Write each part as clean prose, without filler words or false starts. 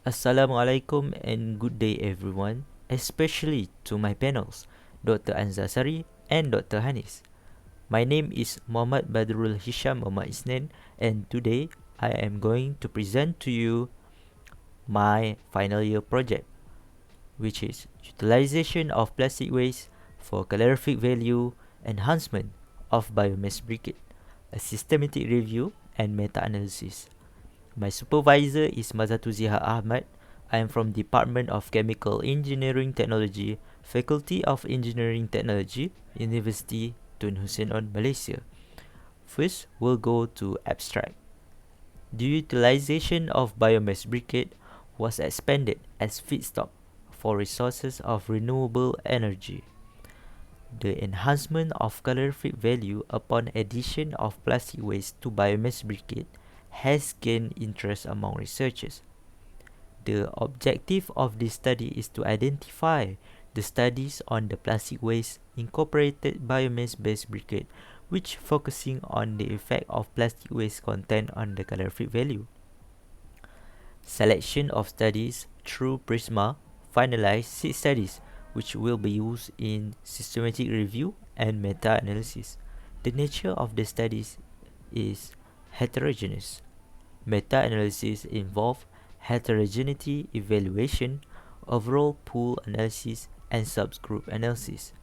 Assalamualaikum and good day everyone, especially to my panels, Dr. Anzasari and Dr. Hanis. My name is Muhammad Badrul Hisham Muhammad Isnin, and today I am going to present to you my final year project, which is Utilization of Plastic Waste for Calorific Value Enhancement of Biomass Briquette, a systematic review and meta-analysis. My supervisor is Mazatu Ziha Ahmad. I am from Department of Chemical Engineering Technology, Faculty of Engineering Technology, University Tun Hussein, Malaysia. First, we'll go to abstract. The utilization of biomass briquette was expanded as feedstock for resources of renewable energy. The enhancement of calorific value upon addition of plastic waste to biomass briquette has gained interest among researchers. The objective of this study is to identify the studies on the plastic waste incorporated biomass-based briquette, which focusing on the effect of plastic waste content on the calorific value. Selection of studies through Prisma finalized 6 studies, which will be used in systematic review and meta-analysis. The nature of the studies is heterogeneous. Meta-analysis involve heterogeneity evaluation, overall pool analysis, and subgroup analysis.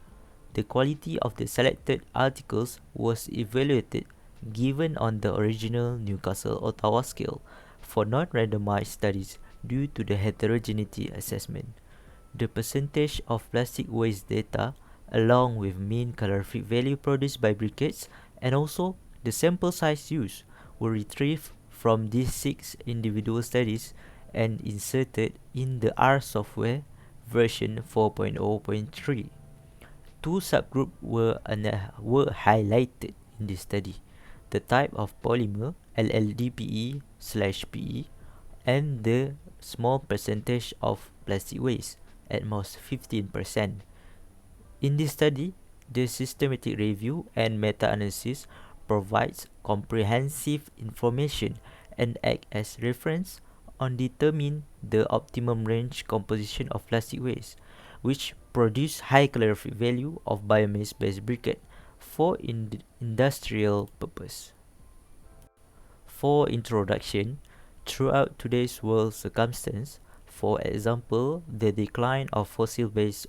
The quality of the selected articles was evaluated given on the original Newcastle-Ottawa scale for non-randomized studies due to the heterogeneity assessment. The percentage of plastic waste data along with mean calorific value produced by briquettes and also the sample size used were retrieved from these 6 individual studies and inserted in the R software version 4.0.3. 2 subgroups were highlighted in this study: the type of polymer LLDPE/PE and the small percentage of plastic waste, at most 15%. In this study, the systematic review and meta-analysis provides comprehensive information and act as reference on determine the optimum range composition of plastic waste, which produce high calorific value of biomass-based briquette for industrial purpose. For introduction, throughout today's world circumstance, for example, the decline of fossil-based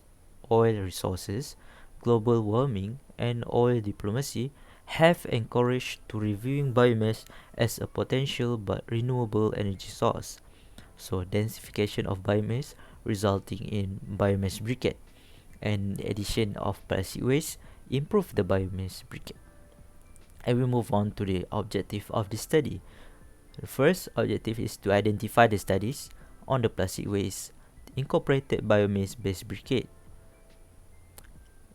oil resources, global warming, and oil diplomacy have encouraged to reviewing biomass as a potential but renewable energy source. So densification of biomass resulting in biomass briquette and the addition of plastic waste improve the biomass briquette. I will move on to the objective of the study. The first objective is to identify the studies on the plastic waste incorporated biomass-based briquette.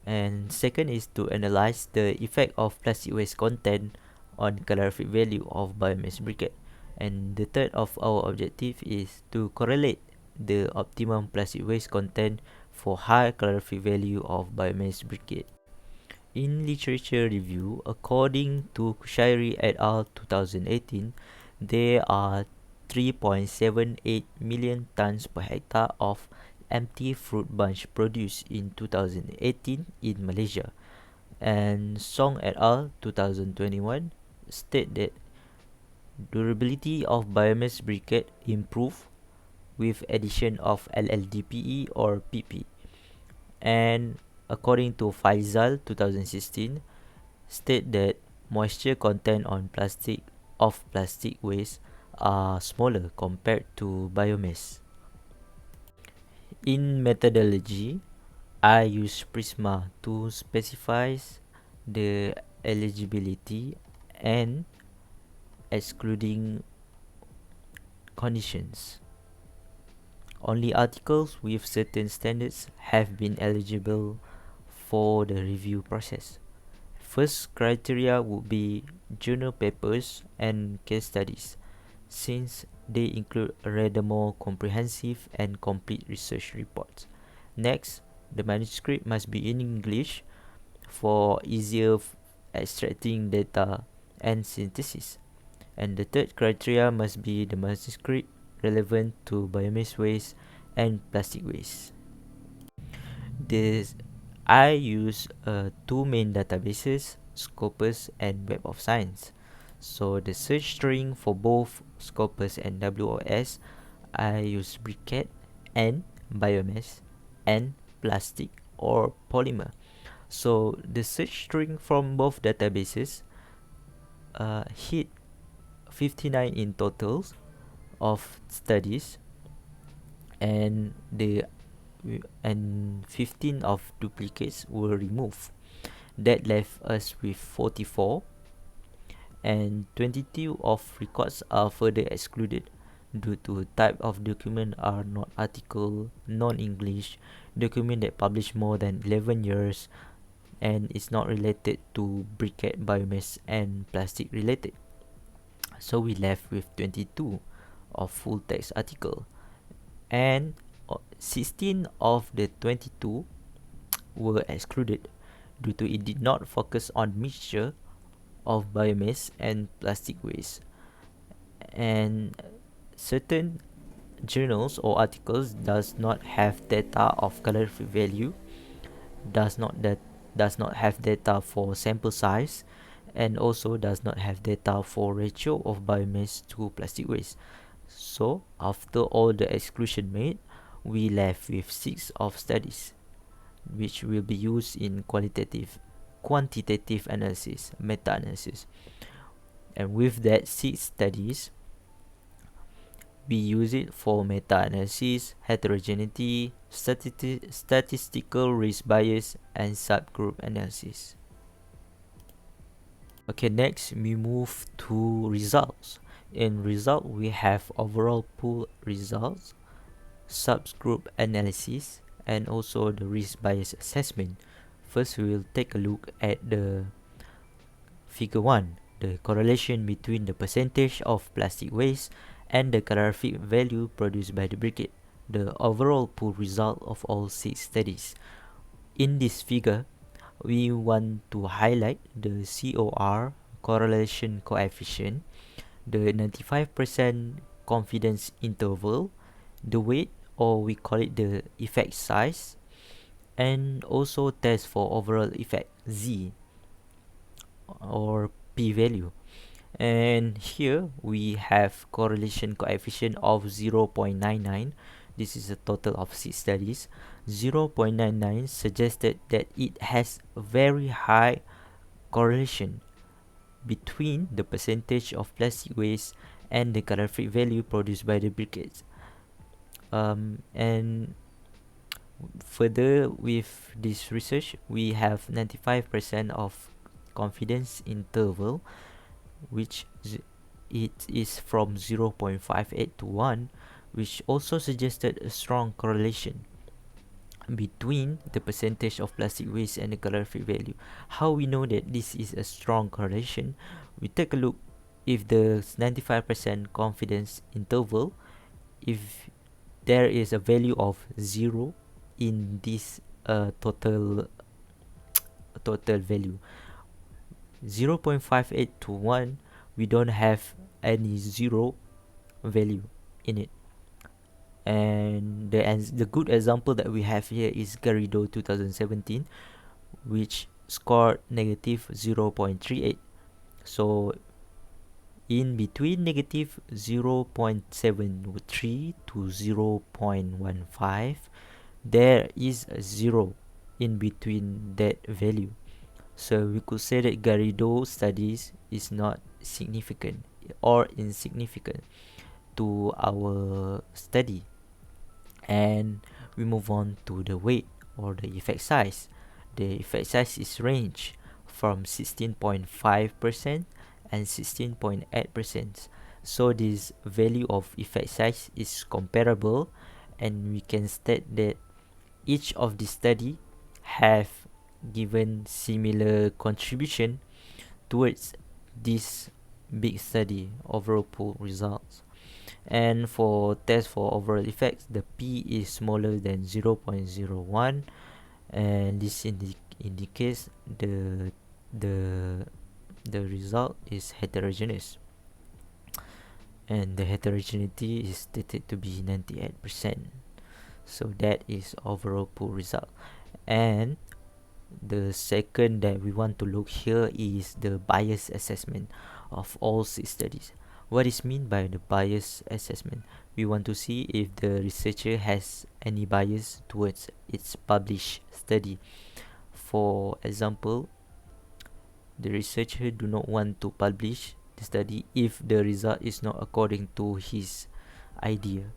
And second is to analyze the effect of plastic waste content on calorific value of biomass briquette. And the third of our objective is to correlate the optimum plastic waste content for high calorific value of biomass briquette. In literature review, according to Kushairi et al. 2018, there are 3.78 million tons per hectare of empty fruit bunch produced in 2018 in Malaysia. And Song et al. 2021 state that durability of biomass briquette improve with addition of LLDPE or PP. And according to Faisal 2016 state that moisture content on plastic waste are smaller compared to biomass. In methodology, I use Prisma to specify the eligibility and excluding conditions. Only articles with certain standards have been eligible for the review process. First criteria would be journal papers and case studies, since they include rather more comprehensive and complete research reports. Next, the manuscript must be in English for easier extracting data and synthesis. And the third criteria must be the manuscript relevant to biomass waste and plastic waste. This I use two main databases, Scopus and Web of Science. So the search string for both Scopus and WOS, I use Briquette and Biomass and plastic or polymer. So the search string from both databases hit 59 in totals of studies, and 15 of duplicates were removed. That left us with 44, and 22 of records are further excluded due to type of document are not article, non-English, document that published more than 11 years, and is not related to briquette, biomass, and plastic related. So we left with 22 of full text article, and 16 of the 22 were excluded due to it did not focus on mixture of biomass and plastic waste, and certain journals or articles does not have data of calorific value, does not that does not have data for sample size, and also does not have data for ratio of biomass to plastic waste. So after all the exclusion made, we left with 6 of studies which will be used in quantitative analysis, meta-analysis. And with that 6 studies, we use it for meta-analysis, heterogeneity, statistical risk bias, and subgroup analysis. Okay, next we move to results. In result, we have overall pool results, subgroup analysis, and also the risk bias assessment. First, we will take a look at the figure 1, the correlation between the percentage of plastic waste and the calorific value produced by the briquette, the overall pool result of all 6 studies. In this figure, we want to highlight the COR, correlation coefficient, the 95% confidence interval, the weight, or we call it the effect size, and also test for overall effect Z or p value. And here we have correlation coefficient of 0.99. This is a total of 6 studies. 0.99 suggested that it has a very high correlation between the percentage of plastic waste and the calorific value produced by the briquettes. And further with this research, we have 95% of confidence interval, which it is from 0.58 to 1, which also suggested a strong correlation between the percentage of plastic waste and the calorific value. How we know that this is a strong correlation? We take a look if the 95% confidence interval, if there is a value of 0 in this total value, 0.58 to 1, we don't have any 0 value in it. And the good example that we have here is Garrido 2017, which scored negative 0.38. So in between negative 0.73 to 0.15, there is a 0 in between that value. So we could say that Garrido studies is not significant or insignificant to our study. And we move on to the weight or the effect size. The effect size is range from 16.5% and 16.8%. So this value of effect size is comparable, and we can state that each of the study have given similar contribution towards this big study overall pool results. And for test for overall effects, the p is smaller than 0.01, and this indicates the result is heterogeneous. and the heterogeneity is stated to be 98%. So that is overall poor result. And the second that we want to look here is the bias assessment of all 6 studies. What is mean by the bias assessment? We want to see if the researcher has any bias towards its published study. For example, the researcher do not want to publish the study if the result is not according to his idea.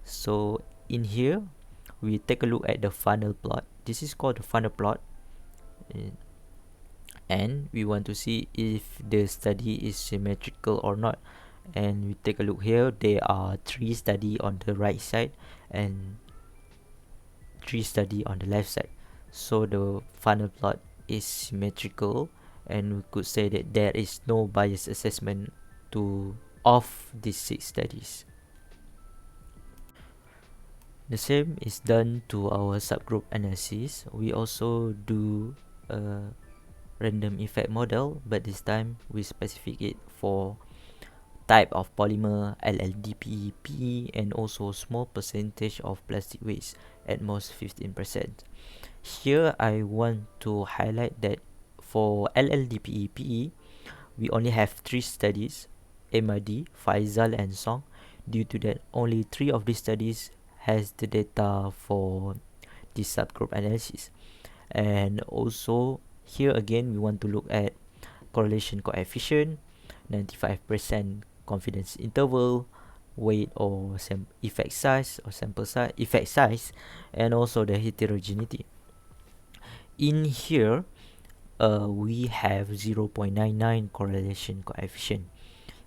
So in here, we take a look at the funnel plot. This is called the funnel plot. And we want to see if the study is symmetrical or not. And we take a look here, there are 3 study on the right side and 3 study on the left side. So the funnel plot is symmetrical, and we could say that there is no bias assessment of these 6 studies. The same is done to our subgroup analysis. We also do a random effect model, but this time we specify it for type of polymer, LLDPE, PE, and also small percentage of plastic waste, at most 15%. Here I want to highlight that for LLDPE, PE, we only have 3 studies, MRD, Faisal, and Song. Due to that, only 3 of these studies has the data for this subgroup analysis. And also here again, we want to look at correlation coefficient, 95% confidence interval, weight or effect size or sample size, effect size, and also the heterogeneity. In here, we have 0.99 correlation coefficient.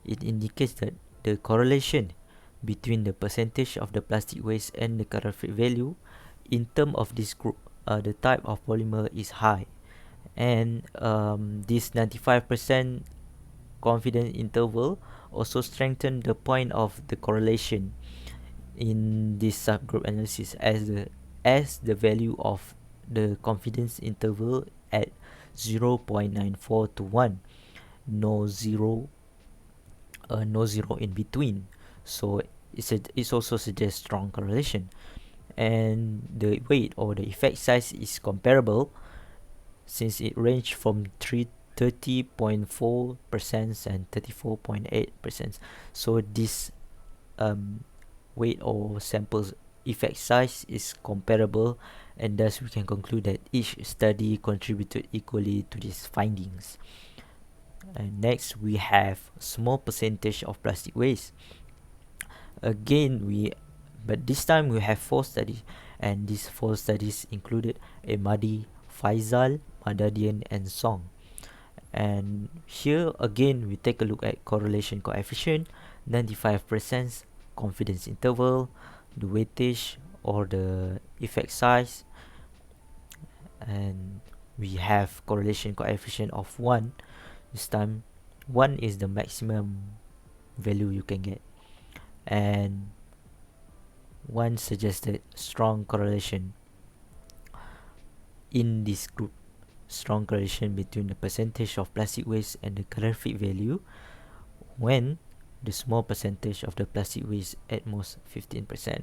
It indicates that the correlation between the percentage of the plastic waste and the calorific value in terms of this group, the type of polymer is high. And this 95% confidence interval also strengthen the point of the correlation in this subgroup analysis, as the value of the confidence interval at 0.94 to 1, no zero in between. So it's also suggests strong correlation. And the weight or the effect size is comparable, since it ranged from 30.4% and 34.8%. So this weight or samples effect size is comparable, and thus we can conclude that each study contributed equally to these findings. And next, we have small percentage of plastic waste. Again, but this time we have 4 studies, and these 4 studies included Emadi, Faisal, Madadian, and Song. And here again, we take a look at correlation coefficient, 95% confidence interval, the weightage or the effect size, and we have correlation coefficient of 1. This time 1 is the maximum value you can get, and 1 suggested strong correlation in this group, strong correlation between the percentage of plastic waste and the calorific value, when the small percentage of the plastic waste at most 15%.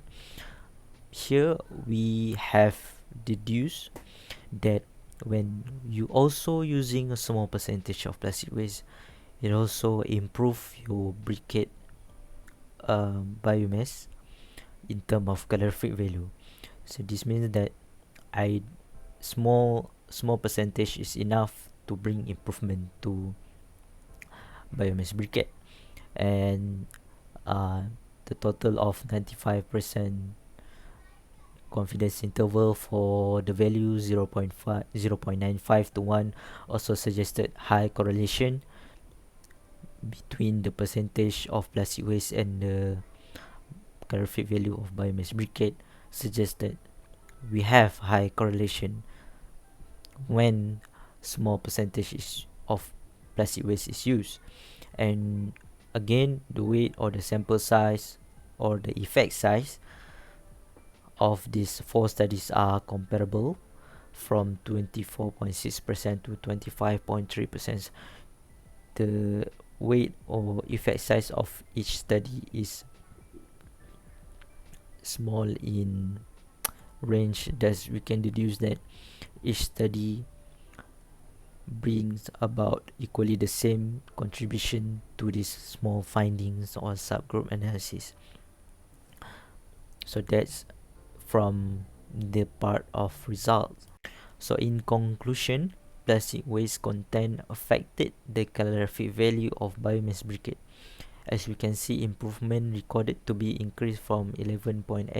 Here we have deduced that when you also using a small percentage of plastic waste, it also improve your briquette biomass in term of calorific value. So this means that small percentage is enough to bring improvement to biomass briquette. And the total of 95% confidence interval for the value 0.95 to 1 also suggested high correlation between the percentage of plastic waste and the calorific value of biomass briquette, suggested we have high correlation when small percentage of plastic waste is used. And again, the weight or the sample size or the effect size of these 4 studies are comparable, from 24.6% to 25.3%. The weight or effect size of each study is small in range, thus we can deduce that each study brings about equally the same contribution to these small findings or subgroup analysis. So that's from the part of results. So in conclusion, plastic waste content affected the calorific value of biomass briquette. As we can see, improvement recorded to be increased from 11.8%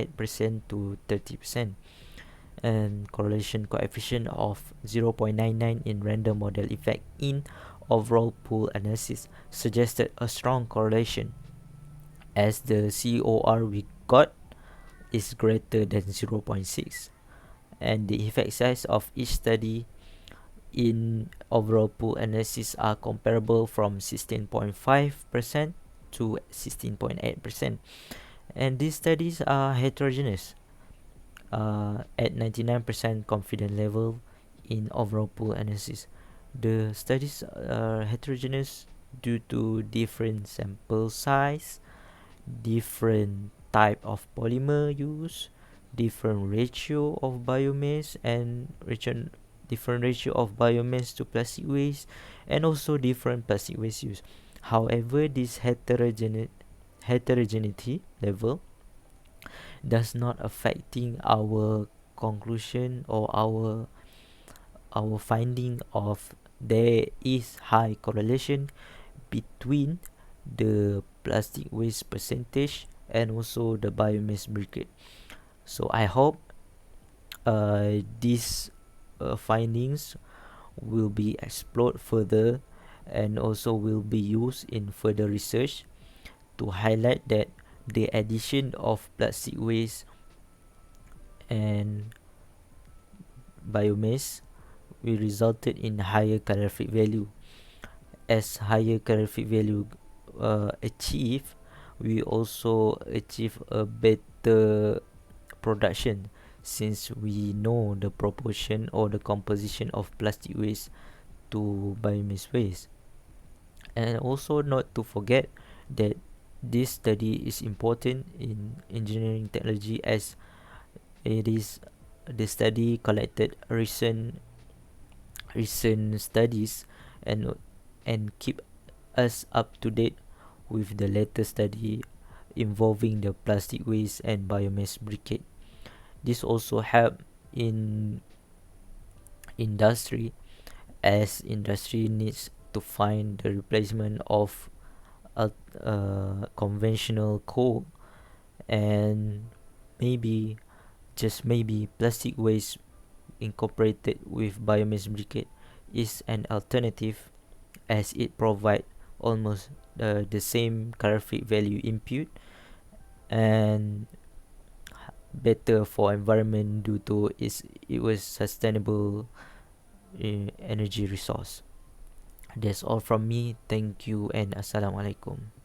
to 30%, and correlation coefficient of 0.99 in random model effect in overall pool analysis suggested a strong correlation, as the COR we got is greater than 0.6, and the effect size of each study in overall pool analysis are comparable from 16.5% to 16.8%, and these studies are heterogeneous at 99% confidence level in overall pool analysis. The studies are heterogeneous due to different sample size, different type of polymer use, different ratio of biomass and different ratio of biomass to plastic waste, and also different plastic waste use. However, this heterogeneity level does not affecting our conclusion or our finding of there is high correlation between the plastic waste percentage and also the biomass briquette. So I hope these findings will be explored further and also will be used in further research to highlight that the addition of plastic waste and biomass will resulted in higher calorific value. As higher calorific value achieve, we also achieve a better production, since we know the proportion or the composition of plastic waste to biomass waste. And also not to forget that this study is important in engineering technology, as it is the study collected recent studies and keep us up to date with the latest study involving the plastic waste and biomass briquette. This also help in industry, as industry needs to find the replacement of conventional coal, and maybe just maybe plastic waste incorporated with biomass briquette is an alternative, as it provide almost the same calorific value input and better for environment due to it was sustainable energy resource. That's all from me. Thank you and assalamualaikum.